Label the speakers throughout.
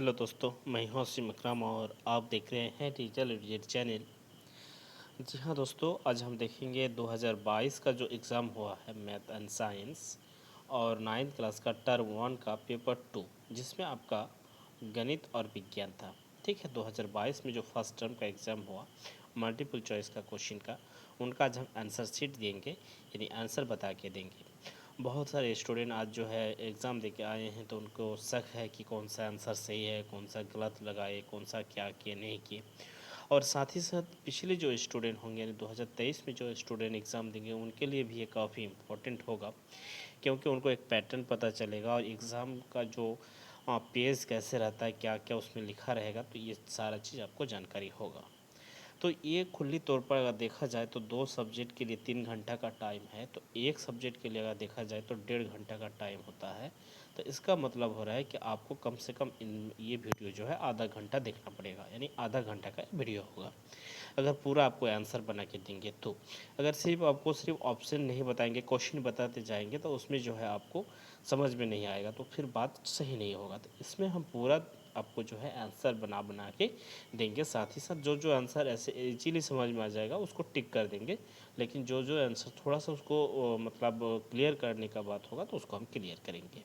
Speaker 1: Hello दोस्तों, मैं हूं आसिम अकरम और आप देख रहे हैं डिजिटल एजुकेट चैनल। जी हाँ दोस्तों, आज हम देखेंगे 2022 का जो एग्ज़ाम हुआ है मैथ एंड साइंस और 9th क्लास का टर्म 1 का पेपर 2, जिसमें आपका गणित और विज्ञान था। ठीक है, 2022 में जो फर्स्ट टर्म का एग्ज़ाम हुआ मल्टीपल चॉइस का क्वेश्चन का, उनका आज हम आंसर शीट देंगे, यानी आंसर बता के देंगे। बहुत सारे स्टूडेंट आज जो है एग्ज़ाम दे के आए हैं, तो उनको शक है कि कौन सा आंसर सही है, कौन सा गलत लगाए, कौन सा क्या किए नहीं किए। और साथ ही साथ पिछले जो स्टूडेंट होंगे, यानी 2023 में जो स्टूडेंट एग्ज़ाम देंगे, उनके लिए भी ये काफ़ी इम्पोर्टेंट होगा, क्योंकि उनको एक पैटर्न पता चलेगा और एग्ज़ाम का जो पेज कैसे रहता है, क्या क्या उसमें लिखा रहेगा, तो ये सारा चीज़ आपको जानकारी होगा। तो ये खुली तौर पर अगर देखा जाए तो 2 सब्जेक्ट के लिए 3 घंटा का टाइम है, तो एक सब्जेक्ट के लिए अगर देखा जाए तो 1.5 घंटा का टाइम होता है। तो इसका मतलब हो रहा है कि आपको कम से कम ये वीडियो जो है आधा घंटा देखना पड़ेगा, यानी आधा घंटा का वीडियो होगा अगर पूरा आपको आंसर बना के देंगे तो। अगर सिर्फ ऑप्शन नहीं बताएंगे, क्वेश्चन बताते जाएंगे, तो उसमें जो है आपको समझ में नहीं आएगा, तो फिर बात सही नहीं होगा। तो इसमें हम पूरा आपको जो है आंसर बना बना के देंगे। साथ ही साथ जो जो आंसर ऐसे इजीली समझ में आ जाएगा उसको टिक कर देंगे, लेकिन जो जो आंसर थोड़ा सा उसको मतलब क्लियर करने का बात होगा तो उसको हम क्लियर करेंगे।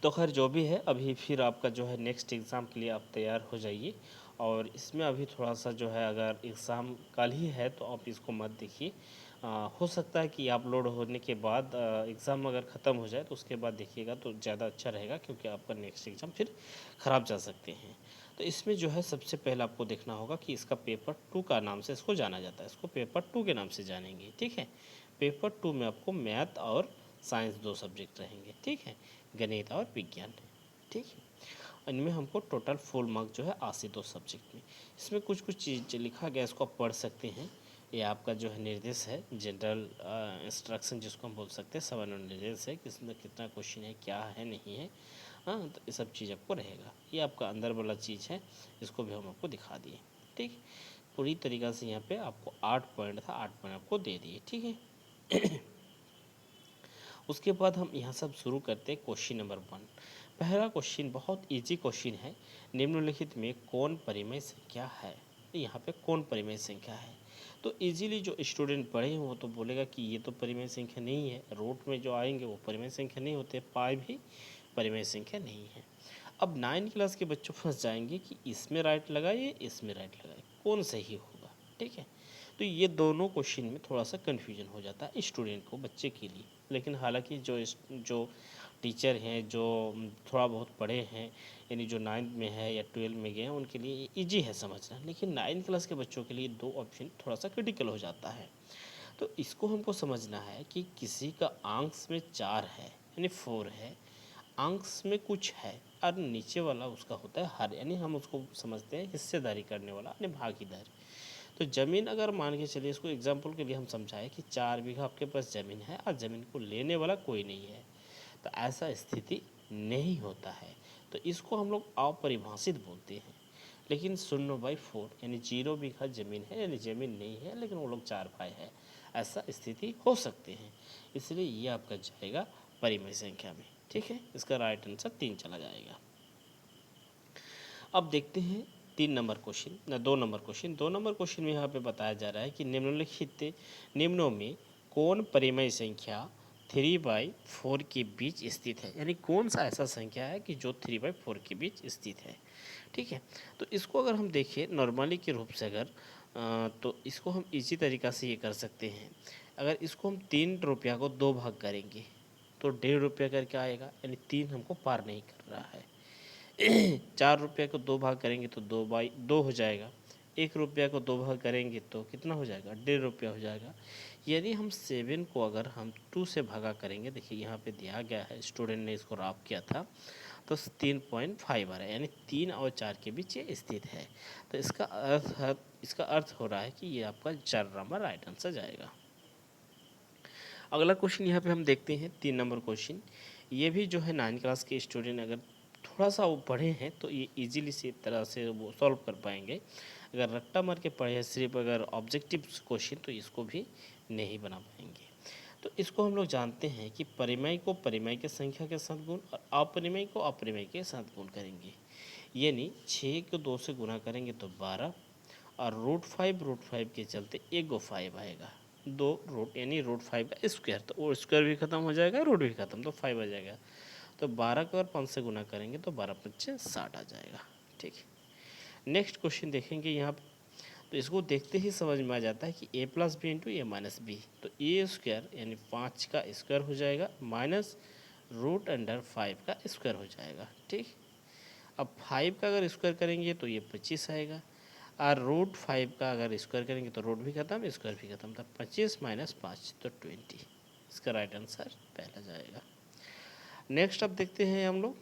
Speaker 1: तो खैर जो भी है, अभी फिर आपका जो है नेक्स्ट एग्ज़ाम के लिए आप तैयार हो जाइए। और इसमें अभी थोड़ा सा जो है, अगर एग्ज़ाम कल ही है तो आप इसको मत देखिए। हो सकता है कि अपलोड होने के बाद एग्ज़ाम अगर ख़त्म हो जाए तो उसके बाद देखिएगा तो ज़्यादा अच्छा रहेगा, क्योंकि आपका नेक्स्ट एग्ज़ाम फिर ख़राब जा सकते हैं। तो इसमें जो है सबसे पहले आपको देखना होगा कि इसका पेपर 2 का नाम से इसको जाना जाता है, इसको पेपर 2 के नाम से जानेंगे। ठीक है, पेपर 2 में आपको मैथ और साइंस 2 सब्जेक्ट रहेंगे। ठीक है, गणित और विज्ञान। ठीक है, इनमें हमको टोटल फुल मार्क जो है 80 2 सब्जेक्ट में। इसमें कुछ कुछ चीज़ लिखा गया, इसको आप पढ़ सकते हैं। ये आपका जो है निर्देश है, जनरल इंस्ट्रक्शन जिसको हम बोल सकते हैं, सामान्य निर्देश है, किसमें कितना क्वेश्चन है, क्या है नहीं है। हाँ, तो ये सब चीज़ आपको रहेगा। ये आपका अंदर वाला चीज़ है, इसको भी हम आपको दिखा दिए। ठीक, पूरी तरीक़ा से यहाँ पे आपको 8 पॉइंट था, 8 पॉइंट आपको दे दिए। ठीक है। उसके बाद हम यहाँ सब शुरू करते हैं क्वेश्चन नंबर 1। पहला क्वेश्चन बहुत इजी क्वेश्चन है। निम्नलिखित में कौन परिमेय संख्या है? यहाँ पे कौन परिमेय संख्या है? तो इजीली जो स्टूडेंट पढ़े हैं वो तो बोलेगा कि ये तो परिमेय संख्या नहीं है। रूट में जो आएंगे वो परिमेय संख्या नहीं होते, पाई भी परिमेय संख्या नहीं है। अब 9 क्लास के बच्चों फंस जाएंगे कि इसमें राइट लगाइए, इसमें राइट लगाइए, कौन सही होगा। ठीक है, तो ये दोनों क्वेश्चन में थोड़ा सा कन्फ्यूजन हो जाता है स्टूडेंट को, बच्चे के लिए। लेकिन हालांकि जो टीचर हैं, जो थोड़ा बहुत पढ़े हैं, यानी जो 9th में है या 12 में गए हैं, उनके लिए ईजी है समझना। लेकिन 9th क्लास के बच्चों के लिए 2 ऑप्शन थोड़ा सा क्रिटिकल हो जाता है। तो इसको हमको समझना है कि किसी का अंश में 4 है, यानी 4 है, अंश में कुछ है और नीचे वाला उसका होता है हर, यानी हम उसको समझते हैं हिस्सेदारी करने वाला, यानी भागीदारी। तो ज़मीन अगर मान के चलिए, इसको एग्जाम्पल के लिए हम समझाएं कि 4 बीघा आपके पास ज़मीन है और ज़मीन को लेने वाला कोई नहीं है, तो ऐसा स्थिति नहीं होता है। तो इसको हम लोग अपरिभाषित बोलते हैं। लेकिन 0/4 यानी 0 बीघा ज़मीन है, यानी ज़मीन नहीं है, लेकिन वो लोग 4 भाई है, ऐसा स्थिति हो सकते हैं। इसलिए ये आपका जाएगा परिमेय संख्या में। ठीक है, इसका राइट आंसर 3 चला जाएगा। अब देखते हैं 3 नंबर क्वेश्चन, ना 2 नंबर क्वेश्चन। 2 नंबर क्वेश्चन में यहाँ पे बताया जा रहा है कि निम्नों में कौन परिमेय संख्या 3/4 के बीच स्थित है, यानी कौन सा ऐसा संख्या है कि जो 3/4 के बीच स्थित है। ठीक है, तो इसको अगर हम देखें नॉर्मली के रूप से, अगर तो इसको हम इसी तरीक़ा से ये कर सकते हैं। अगर इसको हम 3 रुपया को 2 भाग करेंगे तो 1.5 रुपया करके आएगा, यानी 3 हमको पार नहीं कर रहा है। 4 रुपये को 2 भाग करेंगे तो 2/2 हो जाएगा। 1 रुपया को 2 भाग करेंगे तो कितना हो जाएगा? 1.5 रुपया हो जाएगा। यदि हम 7 को अगर हम 2 से भागा करेंगे, देखिए यहाँ पे दिया गया है, स्टूडेंट ने इसको रॉप किया था, तो 3.5 आ रहा है, यानी 3 और 4 के बीच ये स्थित है। तो इसका अर्थ हो रहा है कि ये आपका 4 नंबर राइट आंसर जाएगा। अगला क्वेश्चन यहाँ पे हम देखते हैं 3 नंबर क्वेश्चन। ये भी जो है 9 क्लास के स्टूडेंट अगर थोड़ा सा वो पढ़े हैं तो ये इजीली से तरह से वो सॉल्व कर पाएंगे। अगर रट्टा मार के पढ़े हैं सिर्फ अगर ऑब्जेक्टिव क्वेश्चन, तो इसको भी नहीं बना पाएंगे। तो इसको हम लोग जानते हैं कि परिमेय को परिमेय की संख्या के साथ गुण और अपरिमेय को अपरिमेय के साथ गुण करेंगे। यानी 6 को 2 से गुना करेंगे तो 12 और रूट फाइव के चलते एक गो 5 आएगा, 2 रूट यानी रूट 5 का स्क्वायर, तो वो स्क्वायर भी खत्म हो जाएगा, रूट भी खत्म, तो 5 आ जाएगा। तो 12 को अगर 5 से गुना करेंगे तो 12 पच्चे 60 आ जाएगा। ठीक है, नेक्स्ट क्वेश्चन देखेंगे यहाँ पर। तो इसको देखते ही समझ में आ जाता है कि a plus B into A minus B, तो ए स्क्वायर यानी 5 का स्क्वायर हो जाएगा माइनस रूट अंडर 5 का स्क्वायर हो जाएगा। ठीक, अब 5 का अगर स्क्वायर करेंगे तो ये 25 आएगा, और रूट 5 का अगर स्क्वायर करेंगे तो रूट भी खत्म स्क्वायर भी खत्म, तो 25 माइनस 5 तो 20। इसका राइट आंसर पहला जाएगा। नेक्स्ट अब देखते हैं हम लोग,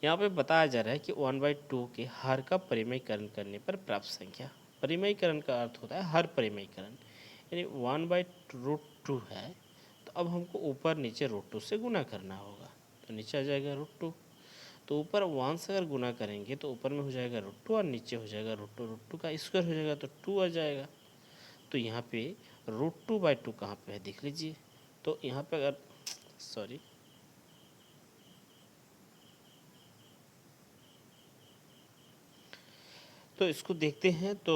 Speaker 1: यहाँ पे बताया जा रहा है कि 1/2 के हर का परिमेयकरण करने पर प्राप्त संख्या। परिमेयकरण का अर्थ होता है हर परिमेयकरण, यानी 1/√2 है, तो अब हमको ऊपर नीचे √2 से गुना करना होगा, तो नीचे आ जाएगा √2, तो ऊपर 1 से अगर गुना करेंगे तो ऊपर में हो जाएगा √2 और नीचे हो जाएगा √2 का स्क्वायर हो जाएगा, तो 2 आ जाएगा। तो यहाँ पे √2/2 कहाँ पे है देख लीजिए, तो यहाँ पे अगर सॉरी तो इसको देखते हैं, तो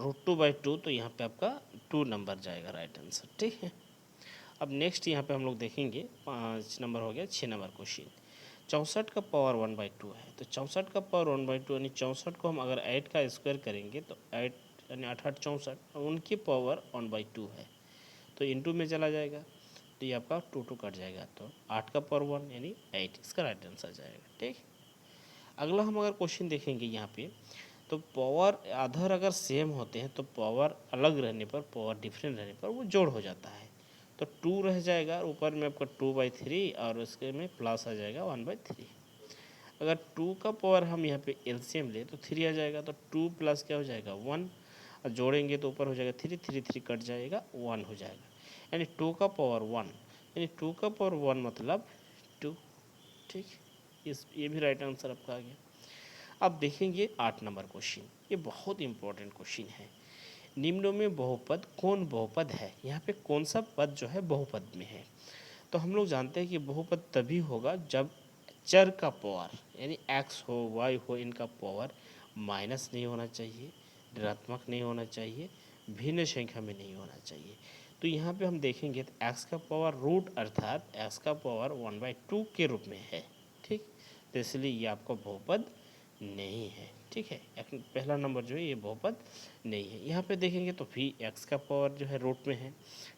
Speaker 1: √2/2 तो यहाँ पे आपका 2 नंबर जाएगा राइट आंसर। ठीक है, अब नेक्स्ट यहाँ पे हम लोग देखेंगे 5 नंबर हो गया, 6 नंबर क्वेश्चन। 64 का पावर 1/2 है, तो 64 का पावर 1/2 यानी 64 को हम अगर 8 का स्क्वायर करेंगे तो 8 यानी 8 8 64, उनकी पावर 1/2 है, तो इनटू में चला जाएगा, तो ये आपका 2 2 कट जाएगा, तो 8 का पावर 1 यानी 8, इसका राइट आंसर जाएगा। ठीक, अगला हम अगर क्वेश्चन देखेंगे यहाँ पे, तो पावर आधर अगर सेम होते हैं तो पावर अलग रहने पर, पावर डिफरेंट रहने पर वो जोड़ हो जाता है, तो 2 रह जाएगा, ऊपर में आपका 2/3 और उसके में प्लस आ जाएगा 1/3। अगर 2 का पावर हम यहाँ पे एलसीएम ले तो 3 आ जाएगा, तो 2 प्लस क्या हो जाएगा 1, और जोड़ेंगे तो ऊपर हो जाएगा 3 3 3 कट जाएगा 1 हो जाएगा, यानी 2 का पावर 1, यानी 2 का पावर 1 मतलब 2। ठीक, ये भी राइट आंसर आपका आ गया। अब देखेंगे 8 नंबर क्वेश्चन, ये बहुत इंपॉर्टेंट क्वेश्चन है। निम्नों में बहुपद कौन बहुपद है, यहाँ पे कौन सा पद जो है बहुपद में है। तो हम लोग जानते हैं कि बहुपद तभी होगा जब चर का पावर यानी x हो y हो, इनका पावर माइनस नहीं होना चाहिए, ऋणात्मक नहीं होना चाहिए, भिन्न संख्या में नहीं होना चाहिए। तो यहाँ पे हम देखेंगे तो x का पावर रूट अर्थात x का पावर 1/2 के रूप में है। ठीक, तो इसलिए ये आपका बहुपद नहीं है। ठीक है, पहला नंबर जो है ये बहुपद नहीं है। यहाँ पे देखेंगे तो भी x का पावर जो है रूट में है,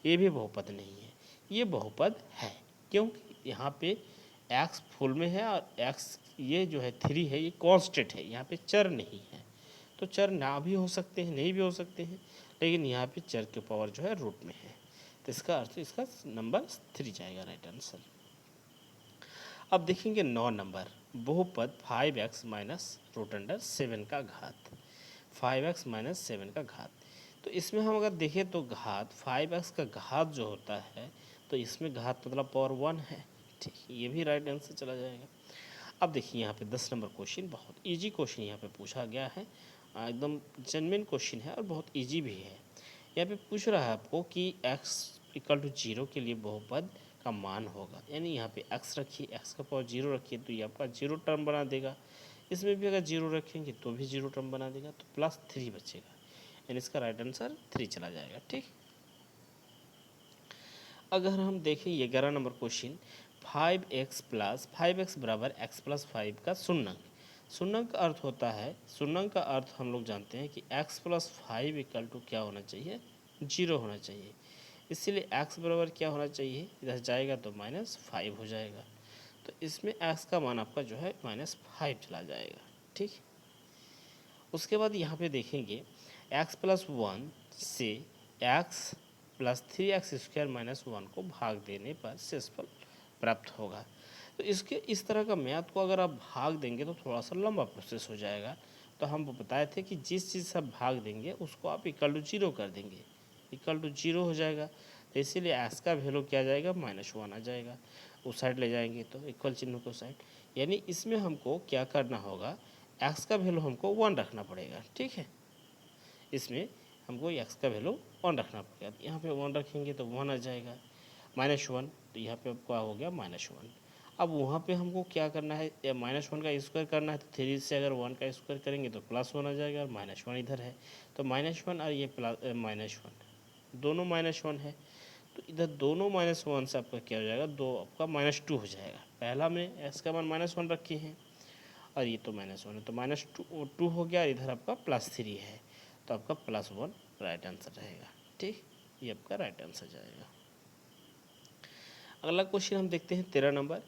Speaker 1: ये भी बहुपद नहीं है, ये बहुपद है, क्योंकि यहाँ पे x फुल में है और x ये जो है 3 है, ये कांस्टेंट है, यहाँ पे चर नहीं है। तो चर ना भी हो सकते हैं, नहीं भी हो सकते हैं, लेकिन यहाँ पे चर के पावर जो है रूट में है, तो इसका अर्थ इसका नंबर 3 जाएगा राइट आंसर। अब देखेंगे 9 नंबर, बहुपद 5x माइनस √7 का घात, 5x माइनस 7 का घात। तो इसमें हम अगर देखें तो घात 5x का घात जो होता है, तो इसमें घात मतलब पावर 1 है। ठीक, ये भी राइट आंसर चला जाएगा। अब देखिए यहाँ पे 10 नंबर क्वेश्चन, बहुत इजी क्वेश्चन यहाँ पे पूछा गया है, एकदम जेन्युइन क्वेश्चन है और बहुत इजी भी है। यहाँ पे पूछ रहा है आपको कि x = 0 के लिए बहुपद का मान होगा, यानी यहाँ पे x रखिए, x का पावर 0 रखिए, तो ये आपका 0 टर्म बना देगा। इसमें भी अगर 0 रखेंगे तो भी 0 टर्म बना देगा, तो +3 बचेगा, यानी इसका राइट आंसर 3 चला जाएगा। ठीक, अगर हम देखें 11 नंबर क्वेश्चन, 5x बराबर x + 5 का शून्यंक। शून्यंक का अर्थ होता है, शून्यंक का अर्थ हम लोग जानते हैं कि x + 5 = क्या होना चाहिए, 0 होना चाहिए। इसीलिए x बराबर क्या होना चाहिए, इधर जाएगा तो -5 हो जाएगा, तो इसमें x का मान आपका जो है -5 चला जाएगा। ठीक, उसके बाद यहाँ पे देखेंगे x + 1 से x + 3x² - 1 को भाग देने पर शेषफल प्राप्त होगा। तो इसके इस तरह का मैथ को अगर आप भाग देंगे तो थोड़ा सा लंबा प्रोसेस हो जाएगा। तो हम बताए थे कि जिस चीज़ से आप भाग देंगे उसको आप =0 कर देंगे, =0 हो जाएगा, तो इसीलिए x का वैल्यू क्या आ जाएगा, -1 आ जाएगा। उस साइड ले जाएंगे तो इक्वल चिन्ह को साइड, यानी इसमें हमको क्या करना होगा, x का वैल्यू हमको 1 रखना पड़ेगा। ठीक है, इसमें हमको x का वैल्यू 1 रखना पड़ेगा। तो यहाँ पे 1 रखेंगे तो 1 आ जाएगा, -1, तो यहाँ पे क्या हो गया -1। अब वहाँ पे हमको क्या करना है, -1 का स्क्वायर करना है, तो 3 से अगर 1 का स्क्वायर करेंगे तो +1 आ जाएगा, और -1 इधर है, तो -1 और ये -1 दोनों -1 है, तो इधर दोनों -1 से आपका क्या हो जाएगा, दो आपका -2 हो जाएगा। पहला में एक्स का मान -1 रखे हैं और ये तो -1 है, तो -2 हो गया, इधर आपका +3 है, तो आपका +1 राइट आंसर रहेगा। ठीक, ये आपका राइट आंसर जाएगा। अगला क्वेश्चन हम देखते हैं 13 नंबर।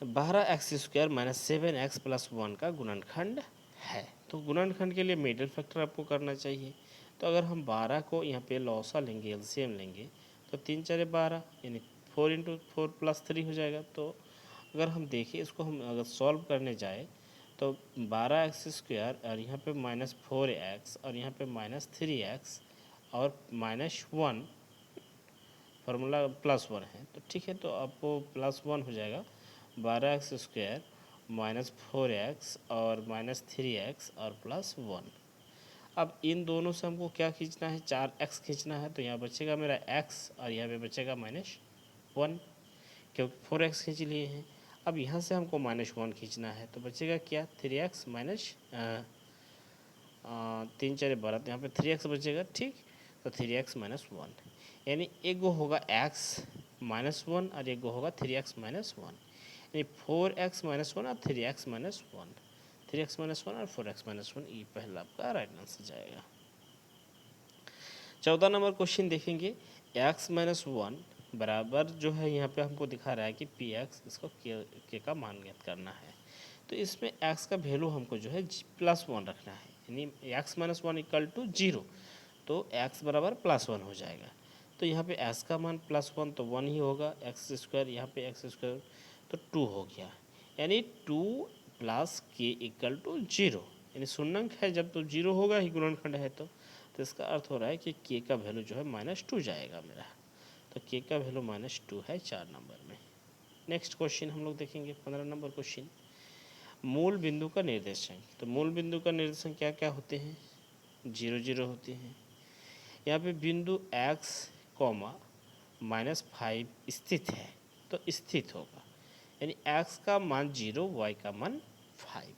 Speaker 1: 12x² - 7x + 1 का गुणनखंड है। तो गुणनखंड के लिए मिडिल फैक्टर आपको करना चाहिए। तो अगर हम 12 को यहाँ पे लौसा लेंगे, एलसीएम लेंगे, तो 3 × 12 यानी 4 × 4 + 3 हो जाएगा। तो अगर हम देखें इसको, हम अगर सॉल्व करने जाए तो 12x² और यहाँ पे -4x और यहाँ पे -3x और -1 फार्मूला +1 है, तो ठीक है, तो आपको +1 हो जाएगा। 12x² -4x और -3x और +1। अब इन दोनों से हमको क्या खींचना है, 4x खींचना है, तो यहाँ बचेगा मेरा x और यहाँ पे बचेगा -1, क्योंकि 4x खींच लिए हैं। अब यहाँ से हमको -1 खींचना है, तो बचेगा क्या, 3x माइनस 3 × 12, तो यहाँ पे 3x बचेगा। ठीक, तो 3x - 1 यानी एक गो होगा x -1 और एक गो होगा 3x - 1, यानी 4x - 1 और 3x - 1, 3x - 1 और 4x - 1, ये पहला आपका राइट आंसर जाएगा। 14 नंबर क्वेश्चन देखेंगे। x - 1 बराबर जो है यहाँ पे हमको दिखा रहा है कि px, इसको k का मान ज्ञात करना है। तो इसमें x का वैल्यू हमको जो है +1 रखना है, यानी x - 1 = 0, तो x बराबर +1 हो जाएगा। तो यहाँ पे x का मान +1 तो 1 ही होगा, x², यहाँ पे x² तो 2 हो गया, यानी 2 + k = 0, यानी शून्यंक है जब तो 0 होगा ही, गुणनखंड है तो इसका अर्थ हो रहा है कि k का वैल्यू जो है -2 जाएगा मेरा। तो k का वैल्यू -2 है 4 नंबर में। नेक्स्ट क्वेश्चन हम लोग देखेंगे 15 नंबर क्वेश्चन। मूल बिंदु का निर्देशांक। तो मूल बिंदु का निर्देशांक क्या क्या होते हैं, 0 0 होते हैं। यहाँ पे बिंदु x, -5 स्थित है, तो स्थित होगा, यानी x का मान 0, y का मान 5।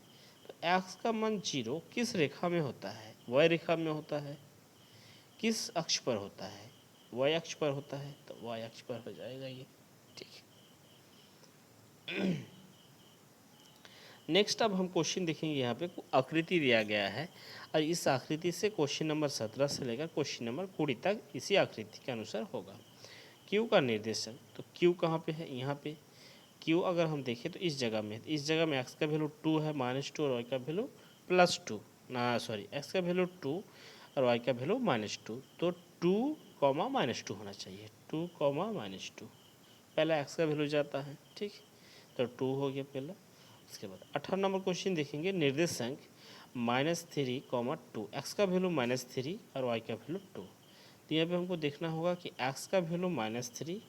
Speaker 1: तो x का मान 0 किस रेखा में होता है, y रेखा में होता है। किस अक्ष पर होता है, y अक्ष पर होता है, तो y अक्ष पर हो जाएगा ये। ठीक, नेक्स्ट अब हम क्वेश्चन देखेंगे। यहाँ पे आकृति दिया गया है और इस आकृति से क्वेश्चन नंबर 17 से लेकर क्वेश्चन नंबर 20 तक इसी आकृति के अनुसार होगा। क्यू का निर्देशक, तो क्यू कहाँ पे है, यहाँ पे क्यू अगर हम देखें तो इस जगह में, एक्स का वैल्यू 2 है -2 और वाई का वैल्यू +2, एक्स का वैल्यू 2 और वाई का वैल्यू -2, तो 2, -2 होना चाहिए, 2, -2 पहला एक्स का वैल्यू जाता है। ठीक, तो 2 हो गया पहला। उसके बाद 18 नंबर क्वेश्चन देखेंगे। निर्देशांक -3, 2, एक्स का वैल्यू -3 और वाई का वैल्यू 2। तो यहाँ पे हमको देखना होगा कि एक्स का वैल्यू -3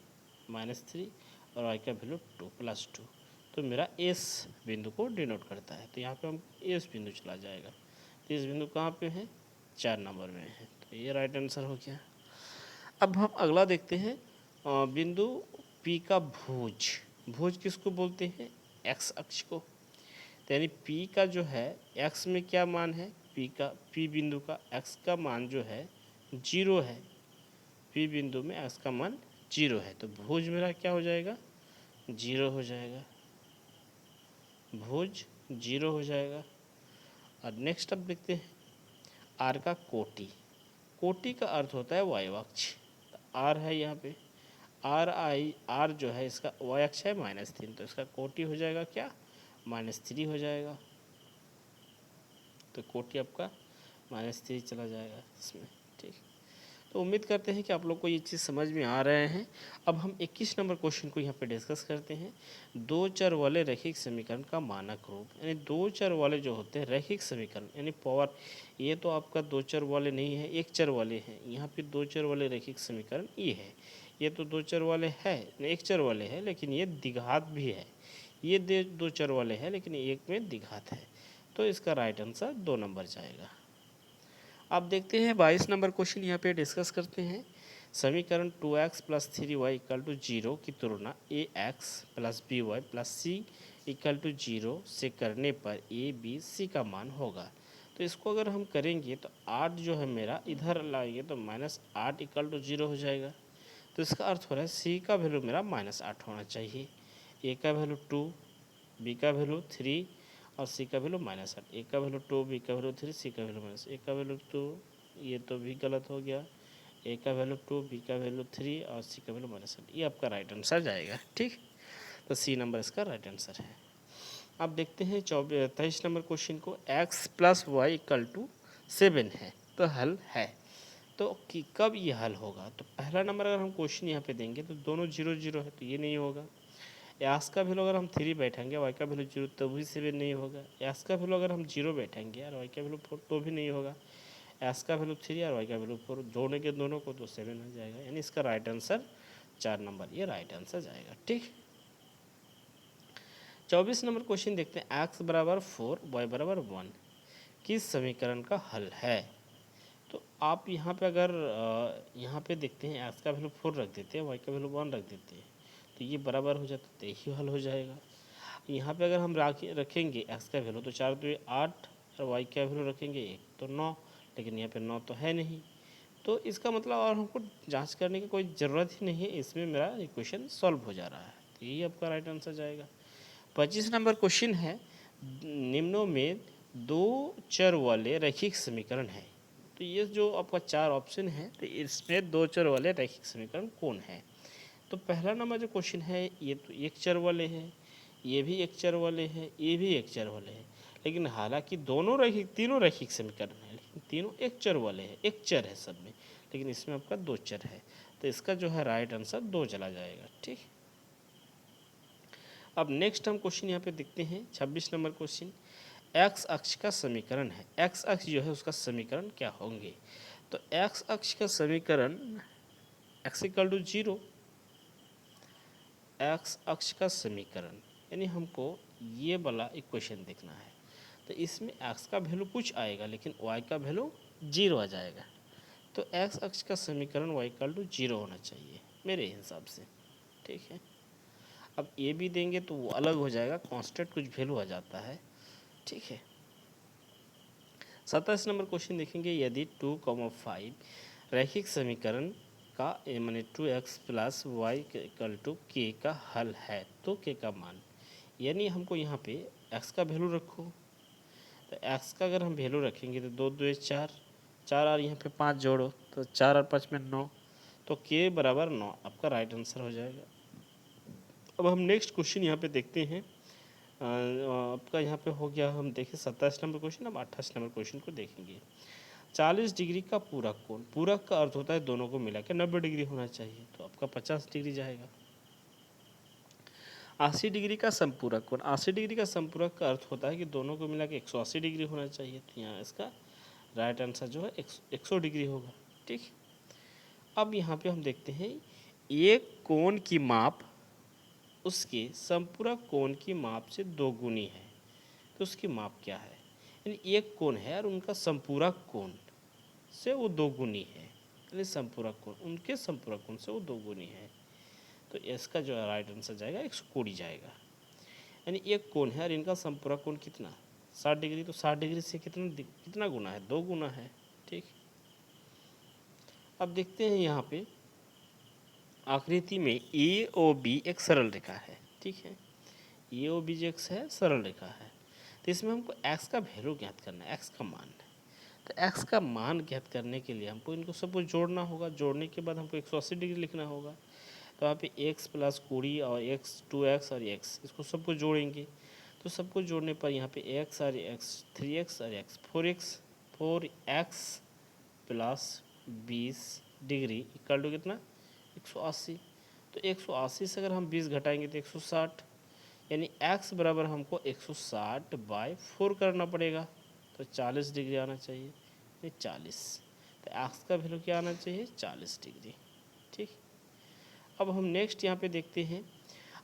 Speaker 1: और वाई का वैल्यू 2 +2, तो मेरा एस बिंदु को डिनोट करता है। तो यहाँ पे हम एस बिंदु चला जाएगा। तो इस बिंदु कहाँ पे है, 4 नंबर में है, तो ये राइट आंसर हो गया। अब हम अगला देखते हैं, बिंदु पी का भुज। भुज किसको बोलते हैं, एक्स अक्ष को। तो यानी पी का जो है एक्स में क्या मान है, पी बिंदु का एक्स का मान जो है 0 है। पी बिंदु में एक्स का मान 0 है, तो भुज मेरा क्या हो जाएगा, 0 हो जाएगा, भुज 0 हो जाएगा। और नेक्स्ट अब देखते हैं आर का कोटि। कोटि का अर्थ होता है वायु अक्ष। तो आर है यहाँ पे, आर जो है इसका वाई अक्ष है -3, तो इसका कोटि हो जाएगा क्या, -3 हो जाएगा। तो कोटि आपका -3 चला जाएगा इसमें। ठीक, तो उम्मीद करते हैं कि आप लोग को ये चीज़ समझ में आ रहे हैं। अब हम 21 नंबर क्वेश्चन को यहाँ पे डिस्कस करते हैं। 2 चर वाले रैखिक समीकरण का मानक रूप, यानी 2 चर वाले जो होते हैं रैखिक समीकरण, यानी पावर, ये तो आपका 2 चर वाले नहीं है, 1 चर वाले हैं। यहाँ पे 2 चर वाले रैखिक समीकरण ये है, ये तो 2 चर वाले है, 1 चर वाले है, लेकिन ये द्विघात भी है। ये 2 चर वाले हैं लेकिन एक में द्विघात है, तो इसका राइट आंसर 2 नंबर जाएगा। आप देखते हैं 22 नंबर क्वेश्चन यहाँ पे डिस्कस करते हैं। समीकरण 2x plus 3y equal to 0 की तुलना ax plus by plus c equal to 0 से करने पर a b c का मान होगा। तो इसको अगर हम करेंगे तो 8 जो है मेरा इधर लाएंगे तो -8 इक्वल टू 0 हो जाएगा। तो इसका अर्थ हो रहा है c का वैल्यू मेरा -8 होना चाहिए, a का वैल्यू 2, b का वैल्यू 3 और सी का वैल्यू -8। ए का वैल्यू 2, बी का वैल्यू 3, सी का वैल्यू ए का वैल्यू 2, ये तो भी गलत हो गया। ए का वैल्यू 2, बी का वैल्यू 3 और सी का वैल्यू -8। ये आपका राइट आंसर जाएगा। ठीक, तो सी नंबर इसका राइट आंसर है। अब देखते हैं 23 नंबर क्वेश्चन को। x plus Y equal to 7 है तो हल है। तो कि कब ये हल होगा? तो पहला नंबर अगर हम क्वेश्चन यहाँ पे देंगे तो दोनों 0 0 है, तो ये नहीं होगा। यास का वैल्यू अगर हम 3 बैठेंगे, वाई का वैल्यू 0 तो भी 7 नहीं होगा। यास का वैल्यू अगर हम 0 बैठेंगे और वाई का वैल्यू 4 तो भी नहीं होगा। यास का वैल्यू 3 और वाई का वैल्यू 4 जोड़ने के दोनों को तो 7 हो जाएगा, यानी इसका राइट आंसर 4 नंबर, ये राइट आंसर जाएगा। ठीक, 24 नंबर क्वेश्चन देखते हैं। एक्स बराबर 4 वाई बराबर 1 किस समीकरण का हल है? तो आप यहाँ पे अगर यहाँ पे देखते हैं एक्स का वैल्यू 4 रख देते हैं, वाई का वैल्यू 1 रख देते हैं, तो ये बराबर हो जाता है, तो यही हल हो जाएगा। यहाँ पे अगर हम रखेंगे एक्स का वैल्यू तो 4 2 8 और वाई का वैल्यू रखेंगे 1 तो 9, लेकिन यहाँ पे 9 तो है नहीं, तो इसका मतलब और हमको जांच करने की कोई ज़रूरत ही नहीं है, इसमें मेरा इक्वेशन सॉल्व हो जा रहा है, तो यही आपका राइट आंसर जाएगा। 25 नंबर क्वेश्चन है, निम्नों में 2 चर वाले रैखिक समीकरण है। तो ये जो आपका 4 ऑप्शन है, तो इसमें 2 चर वाले रैखिक समीकरण कौन है? तो पहला नंबर जो क्वेश्चन है ये तो एक चर वाले हैं, ये भी एक चर वाले हैं, ये भी एक चर वाले हैं, लेकिन हालांकि तीनों रैखिक समीकरण हैं, लेकिन तीनों एक चर वाले हैं, एक चर है सब में, लेकिन इसमें आपका 2 चर है, तो इसका जो है राइट आंसर 2 चला जाएगा। ठीक, अब नेक्स्ट हम क्वेश्चन यहाँ पे देखते हैं 26 नंबर क्वेश्चन। एक्स अक्ष का समीकरण है, एक्स अक्ष जो है उसका समीकरण क्या होंगे? तो एक्स अक्ष का समीकरण एक्स इक्वल टू 0, एक्स अक्ष का समीकरण यानी हमको ये वाला इक्वेशन देखना है, तो इसमें एक्स का वैल्यू कुछ आएगा लेकिन वाई का वैल्यू 0 आ जाएगा, तो एक्स अक्ष का समीकरण वाई इक्वल टू 0 होना चाहिए मेरे हिसाब से। ठीक है, अब ये भी देंगे तो वो अलग हो जाएगा, कांस्टेंट कुछ वैल्यू आ जाता है। ठीक है, 27 नंबर क्वेश्चन देखेंगे। यदि 2,5 रैखिक समीकरण का माने 2x plus Y equal to के का हल है तो के का मान, यानी हमको यहाँ पे x का वैल्यू रखो, तो x का अगर हम वैल्यू रखेंगे तो 2 2 4 4 और यहाँ पे 5 जोड़ो तो 4 और 5 में 9, तो k बराबर 9 आपका राइट आंसर हो जाएगा। अब हम नेक्स्ट क्वेश्चन यहाँ पे देखते हैं। आपका यहाँ पे हो गया, हम देखें 27 नंबर क्वेश्चन। अब 28 नंबर क्वेश्चन को देखेंगे। 40 डिग्री का पूरक कोण, पूरक का अर्थ होता है दोनों को मिला के 90 डिग्री होना चाहिए, तो आपका 50 डिग्री जाएगा। 80 डिग्री का संपूरक कोण, 80 डिग्री का संपूरक का अर्थ होता है कि दोनों को मिला के 180 डिग्री होना चाहिए, तो यहाँ इसका राइट आंसर जो है 100 डिग्री होगा। ठीक, अब यहाँ पे हम देखते हैं एक कोण की माप उसके संपूरक कोण की माप से 2 गुनी है, तो उसकी माप क्या है? यानी एक कोण है और उनका संपूरक कोण से वो 2 गुनी है, यानी संपूरक कोण उनके संपूरक कोण से वो 2 गुनी है, तो इसका जो राइट आंसर जाएगा 120 जाएगा। यानी एक कोण है और इनका संपूरक कोण कितना 60 डिग्री, तो 60 डिग्री से कितना गुना है? 2 गुना है। ठीक, अब देखते हैं यहाँ पे आकृति में ए ओ बी एक सरल रेखा है। ठीक है, ए ओ बी जो एक है सरल रेखा है, तो इसमें हमको x का वैल्यू ज्ञात करना है, x का मान। तो x का मान ज्ञात करने के लिए हमको इनको सबको जोड़ना होगा, जोड़ने के बाद हमको 180 डिग्री लिखना होगा, तो यहाँ पे x प्लस 20 और x 2x और x इसको सबको जोड़ेंगे, तो सबको जोड़ने पर यहाँ पे x और x 3x और x 4x plus 20 degree equal to कितना 180, तो 180 से अगर हम 20 घटाएंगे तो 160, यानी x बराबर हमको 160/4 करना पड़ेगा, तो 40 डिग्री आना चाहिए, यानी 40, तो x का वैल्यू क्या आना चाहिए 40 डिग्री। ठीक, अब हम नेक्स्ट यहाँ पे देखते हैं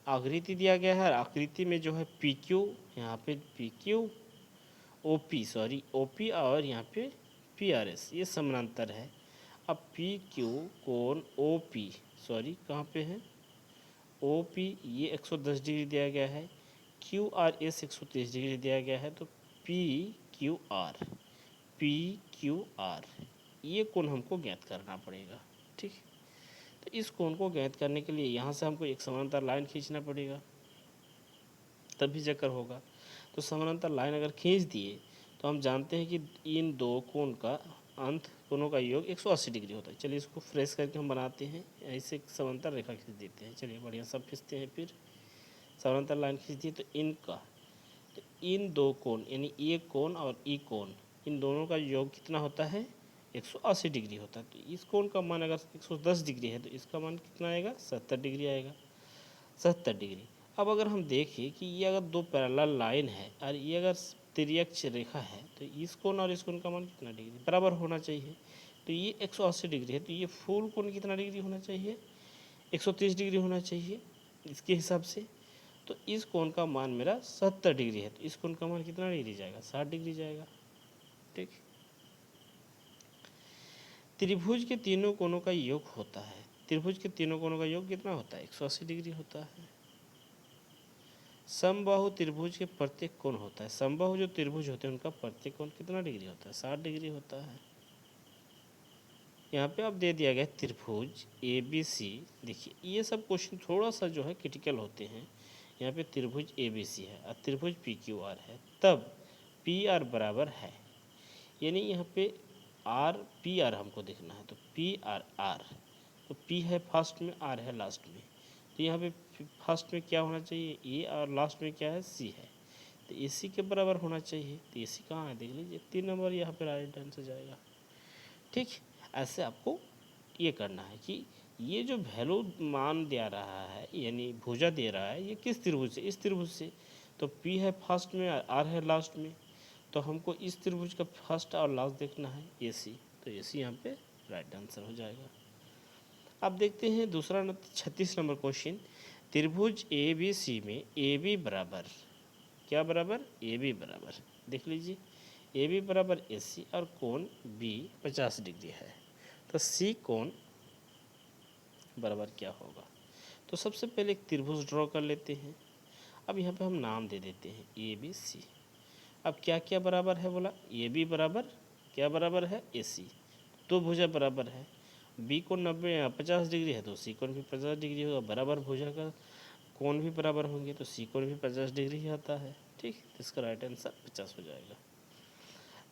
Speaker 1: आकृति दिया गया है, आकृति में जो है पी क्यू, यहाँ पे पी क्यू ओ पी और यहाँ पे पी आर एस ये समानांतर है। अब पी क्यू कोण ओ पी, सॉरी कहाँ पे है, ओ पी ये 110 डिग्री दिया गया है, क्यू आर एस 130 डिग्री दिया गया है। तो पी क्यू आर ये कोण हमको ज्ञात करना पड़ेगा। ठीक, तो इस कोण को ज्ञात करने के लिए यहाँ से हमको एक समानांतर लाइन खींचना पड़ेगा, तभी जाकर होगा। तो समानांतर लाइन अगर खींच दिए तो हम जानते हैं कि इन दो कोण का अंत कोणों का योग 180 डिग्री होता है। चलिए इसको फ्रेश करके हम बनाते हैं, ऐसे एक समानांतर रेखा खींच देते हैं। चलिए बढ़िया सब खींचते हैं, फिर समानांतर लाइन खींच दी। तो इन दो कोण यानी ये कोण और ई कोण, इन दोनों का योग कितना होता है, 180 डिग्री होता है। तो इस कोण का मान अगर 110 डिग्री है तो इसका मान कितना आएगा, 70 डिग्री आएगा, 70 डिग्री। अब अगर हम देखें कि ये अगर दो पैरेलल लाइन है और ये अगर तिर्यक रेखा है तो इस कोण और इस कोण का मान कितना डिग्री बराबर होना चाहिए। तो ये 180 डिग्री है, तो ये फुल कोण कितना डिग्री होना चाहिए, 130 डिग्री होना चाहिए इसके हिसाब से। तो इस कोण का मान मेरा 70 डिग्री है, तो इस कोण का मान कितना डिग्री जाएगा, 60 डिग्री जाएगा। ठीक, त्रिभुज के तीनों कोणों का योग होता है, त्रिभुज के तीनों कोणों का योग कितना होता है, 180 डिग्री होता है। समबाहु त्रिभुज के प्रत्येक कोण होता है, समबाहु जो त्रिभुज होते हैं उनका प्रत्येक कोण कितना डिग्री होता है, 60 डिग्री होता है। यहाँ पे अब दे दिया गया त्रिभुज ए बी सी। देखिए ये सब क्वेश्चन थोड़ा सा जो है क्रिटिकल होते हैं। यहाँ पे त्रिभुज ए बी सी है और त्रिभुज पी क्यू आर है, तब पी आर बराबर है, यानी यहाँ पे आर पी आर हमको देखना है। तो पी आर आर, तो पी है फर्स्ट में, आर है लास्ट में। तो यहाँ पे फर्स्ट में क्या होना चाहिए, ए, और लास्ट में क्या है, सी है। तो ए सी के बराबर होना चाहिए। तो ए सी कहाँ है, देख लीजिए 3 नंबर यहाँ पे राइट आंसर जाएगा। ठीक, ऐसे आपको ये करना है कि ये जो वैल्यू मान दे रहा है यानी भुजा दे रहा है, ये किस त्रिभुज से, इस त्रिभुज से। तो पी है फर्स्ट में, आर है लास्ट में, तो हमको इस त्रिभुज का फर्स्ट और लास्ट देखना है, ए सी। तो ए सी यहाँ पे राइट आंसर हो जाएगा। अब देखते हैं दूसरा 36 नंबर क्वेश्चन। त्रिभुज ए बी सी में ए बी बराबर क्या बराबर, ए बी बराबर, देख लीजिए ए बी बराबर ए सी और कोण बी 50 डिग्री है। तो सी कोण बराबर क्या होगा। तो सबसे पहले एक त्रिभुज ड्रॉ कर लेते हैं। अब यहाँ पे हम नाम दे देते हैं ए बी सी। अब क्या क्या बराबर है, बोला ए बी बराबर क्या बराबर है, ए सी। दो भुजा बराबर है, बी कोण 50 डिग्री है तो सी कोण भी 50 डिग्री होगा। बराबर भुजा का कोण भी बराबर होंगे तो सी कोण भी 50 डिग्री ही आता है। ठीक, तो इसका राइट आंसर 50 हो जाएगा।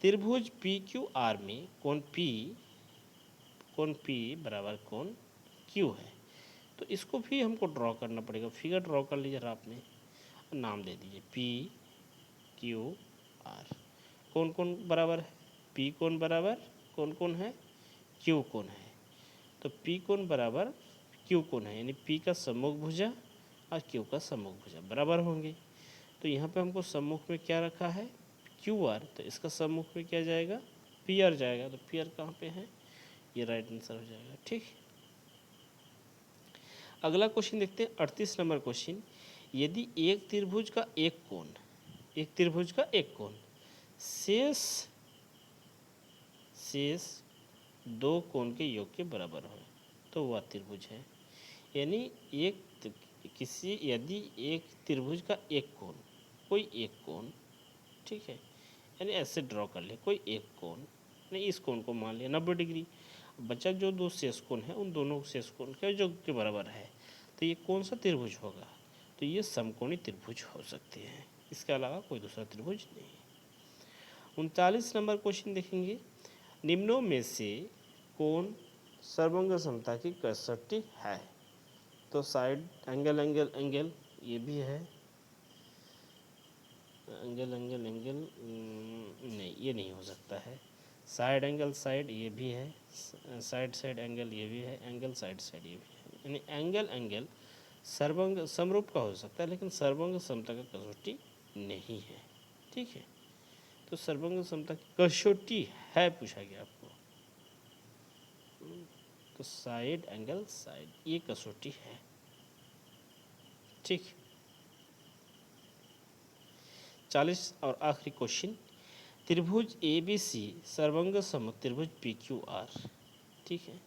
Speaker 1: त्रिभुज पी क्यू आर में कोण पी बराबर कोण क्यू है। तो इसको भी हमको ड्रॉ करना पड़ेगा। फिगर ड्रॉ कर लीजिए आप में, नाम दे दीजिए पी क्यू आर। कौन कौन बराबर है, पी कोण बराबर कौन कौन है, क्यू कोण है। तो पी कोण बराबर क्यू कोण है, यानी पी का सम्मुख भुजा और क्यू का सम्मुख भुजा बराबर होंगे। तो यहाँ पे हमको सम्मुख में क्या रखा है, क्यू आर, तो इसका सम्मुख में क्या जाएगा, पी आर जाएगा। तो पी आर कहाँ पे है, ये राइट आंसर हो जाएगा। ठीक, अगला क्वेश्चन देखते हैं 38 नंबर क्वेश्चन। यदि एक त्रिभुज का एक कोण, एक त्रिभुज का एक कोण शेष दो कोण के योग के बराबर हो तो वह त्रिभुज है। यानी यदि एक त्रिभुज का एक कोण, कोई एक कोण, ठीक है, यानी ऐसे ड्रॉ कर ले कोई एक कोण, नहीं इस कोण को मान लिया 90 डिग्री। बचा जो दो शेष कोण है उन दोनों शेष कोण के योग के बराबर है, तो ये कौन सा त्रिभुज होगा, तो ये समकोणी त्रिभुज हो सकते हैं, इसके अलावा कोई दूसरा त्रिभुज नहीं। 39 नंबर क्वेश्चन देखेंगे। निम्नों में से कौन सर्वांग समता की कसौटी है। तो साइड एंगल एंगल एंगल ये भी है, एंगल एंगल एंगल नहीं ये नहीं हो सकता है। साइड एंगल साइड ये भी है, साइड साइड एंगल ये भी है, एंगल साइड साइड ये भी है। यानी एंगल एंगल सर्वांग समरूप का हो सकता है लेकिन सर्वांग समता का कसौटी नहीं है। ठीक है, तो सर्वांग समता की कसौटी है पूछा गया आपको, तो साइड एंगल साइड ये कसौटी है। ठीक, 40 और आखिरी क्वेश्चन। त्रिभुज ए बी सी सर्वंग समत्रिभुज पी क्यू आर। ठीक है,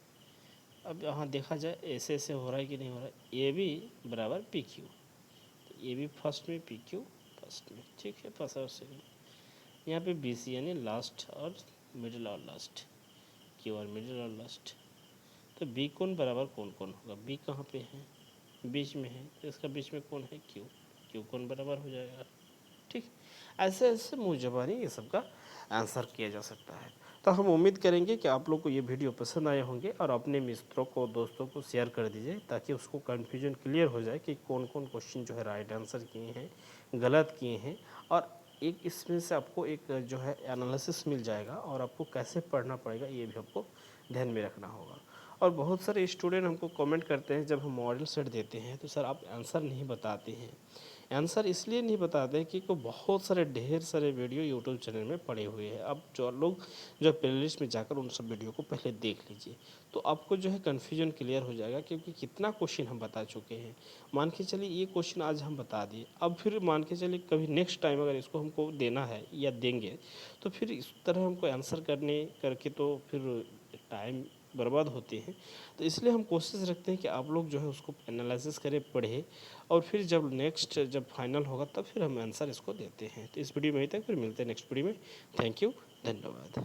Speaker 1: अब यहाँ देखा जाए ऐसे ऐसे हो रहा है कि नहीं हो रहा है। ए बी बराबर पी क्यू, तो ए बी फर्स्ट में, पी क्यू फर्स्ट में। ठीक है, फर्स्ट और सेकंड। यहाँ पे बी सी यानी लास्ट और मिडिल और लास्ट, क्यू और मिडिल और लास्ट। तो बी कोण बराबर कौन कौन होगा? बी कहाँ पे है? बीच में है, तो इसका बीच में कौन है? क्यू। क्यू कोण बराबर हो जाएगा। ठीक, ऐसे ऐसे मुँह ज़बानी ये सब का आंसर किया जा सकता है। तो हम उम्मीद करेंगे कि आप लोग को ये वीडियो पसंद आए होंगे और अपने मित्रों को, दोस्तों को शेयर कर दीजिए ताकि उसको कन्फ्यूजन क्लियर हो जाए कि कौन कौन क्वेश्चन जो है राइट आंसर किए हैं, गलत किए हैं, और एक इसमें से आपको एक जो है एनालिसिस मिल जाएगा और आपको कैसे पढ़ना पड़ेगा ये भी आपको ध्यान में रखना होगा। और बहुत सारे स्टूडेंट हमको कमेंट करते हैं जब हम मॉडल सेट देते हैं तो सर आप आंसर नहीं बताते हैं। आंसर इसलिए नहीं बताते कि को बहुत सारे ढेर सारे वीडियो यूट्यूब चैनल में पड़े हुए हैं। अब जो लोग जो प्लेलिस्ट में जाकर उन सब वीडियो को पहले देख लीजिए, तो आपको जो है कन्फ्यूजन क्लियर हो जाएगा, क्योंकि कितना क्वेश्चन हम बता चुके हैं। मान के चलिए ये क्वेश्चन आज हम बता दिए, अब फिर मान के चलिए कभी नेक्स्ट टाइम अगर इसको हमको देना है या देंगे तो फिर इस तरह हमको आंसर करने करके तो फिर टाइम बर्बाद होते हैं। तो इसलिए हम कोशिश रखते हैं कि आप लोग जो है उसको एनालिसिस करें, पढ़ें, और फिर जब फाइनल होगा तब फिर हम आंसर इसको देते हैं। तो इस वीडियो में यहीं तक, फिर मिलते हैं नेक्स्ट वीडियो में। थैंक यू, धन्यवाद।